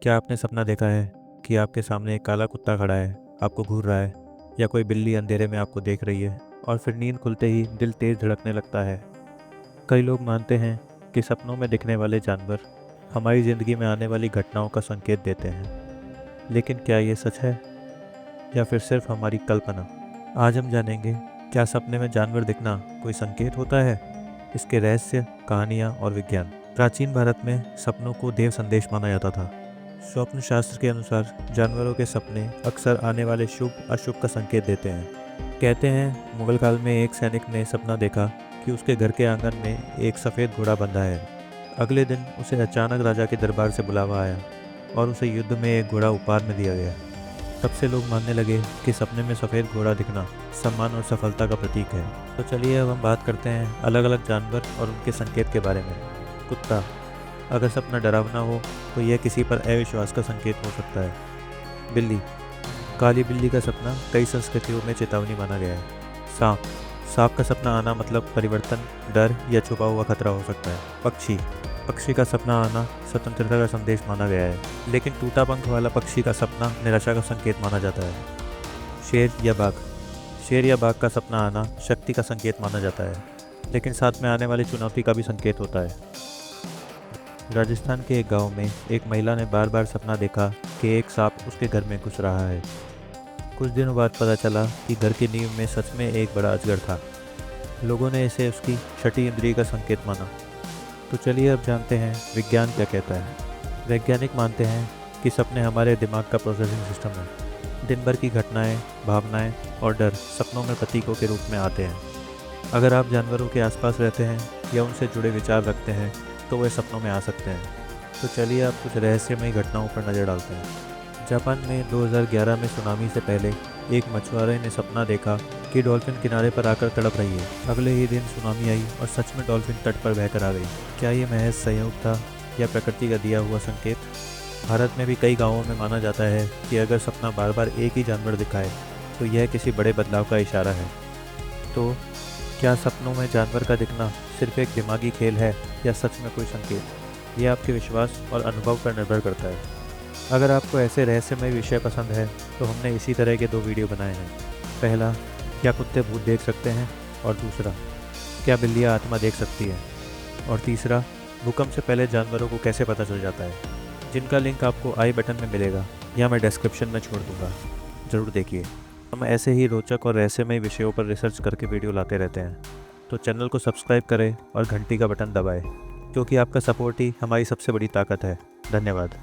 क्या आपने सपना देखा है कि आपके सामने एक काला कुत्ता खड़ा है, आपको घूर रहा है, या कोई बिल्ली अंधेरे में आपको देख रही है और फिर नींद खुलते ही दिल तेज धड़कने लगता है। कई लोग मानते हैं कि सपनों में दिखने वाले जानवर हमारी ज़िंदगी में आने वाली घटनाओं का संकेत देते हैं, लेकिन क्या ये सच है या फिर सिर्फ हमारी कल्पना? आज हम जानेंगे, क्या सपने में जानवर दिखना कोई संकेत होता है, इसके रहस्य, कहानियाँ और विज्ञान। प्राचीन भारत में सपनों को देव संदेश माना जाता था। स्वप्न शास्त्र के अनुसार जानवरों के सपने अक्सर आने वाले शुभ अशुभ का संकेत देते हैं। कहते हैं मुगल काल में एक सैनिक ने सपना देखा कि उसके घर के आंगन में एक सफ़ेद घोड़ा बंधा है। अगले दिन उसे अचानक राजा के दरबार से बुलावा आया और उसे युद्ध में एक घोड़ा उपहार में दिया गया। तब से लोग मानने लगे कि सपने में सफ़ेद घोड़ा दिखना सम्मान और सफलता का प्रतीक है। तो चलिए अब हम बात करते हैं अलग अलग जानवर और उनके संकेत के बारे में। कुत्ता, अगर सपना डरावना हो तो यह किसी पर अविश्वास का संकेत हो सकता है। बिल्ली, काली बिल्ली का सपना कई संस्कृतियों में चेतावनी माना गया है। सांप, सांप का सपना आना मतलब परिवर्तन, डर या छुपा हुआ खतरा हो सकता है। पक्षी, पक्षी का सपना आना स्वतंत्रता का संदेश माना गया है, लेकिन टूटा पंख वाला पक्षी का सपना निराशा का संकेत माना जाता है। शेर या बाघ, शेर या बाघ का सपना आना शक्ति का संकेत माना जाता है, लेकिन साथ में आने वाली चुनौती का भी संकेत होता है। राजस्थान के एक गांव में एक महिला ने बार बार सपना देखा कि एक सांप उसके घर में घुस रहा है। कुछ दिनों बाद पता चला कि घर की नींव में सच में एक बड़ा अजगर था। लोगों ने इसे उसकी छठी इंद्रिय का संकेत माना। तो चलिए अब जानते हैं विज्ञान क्या कहता है। वैज्ञानिक मानते हैं कि सपने हमारे दिमाग का प्रोसेसिंग सिस्टम है। दिन भर की घटनाएं, भावनाएं और डर सपनों में प्रतीकों के रूप में आते हैं। अगर आप जानवरों के आसपास रहते हैं या उनसे जुड़े विचार रखते हैं तो वे सपनों में आ सकते हैं। तो चलिए आप कुछ रहस्यमयी घटनाओं पर नज़र डालते हैं। जापान में 2011 में सुनामी से पहले एक मछुआरे ने सपना देखा कि डॉल्फिन किनारे पर आकर तड़प रही है। अगले ही दिन सुनामी आई और सच में डॉल्फिन तट पर बहकर आ गई। क्या ये महज संयोग था या प्रकृति का दिया हुआ संकेत? भारत में भी कई गाँवों में माना जाता है कि अगर सपना बार बार एक ही जानवर दिखाए तो यह किसी बड़े बदलाव का इशारा है। तो क्या सपनों में जानवर का दिखना सिर्फ एक दिमागी खेल है या सच में कोई संकेत? यह आपके विश्वास और अनुभव पर निर्भर करता है। अगर आपको ऐसे रहस्यमय विषय पसंद है तो हमने इसी तरह के 2 वीडियो बनाए हैं। पहला, क्या कुत्ते भूत देख सकते हैं, और दूसरा, क्या बिल्लियाँ आत्मा देख सकती है, और तीसरा, भूकंप से पहले जानवरों को कैसे पता चल जाता है, जिनका लिंक आपको आई बटन में मिलेगा या मैं डिस्क्रिप्शन में छोड़ दूँगा। ज़रूर देखिए। हम ऐसे ही रोचक और रहस्यमय विषयों पर रिसर्च करके वीडियो लाते रहते हैं। तो चैनल को सब्सक्राइब करें और घंटी का बटन दबाएं, क्योंकि आपका सपोर्ट ही हमारी सबसे बड़ी ताकत है। धन्यवाद।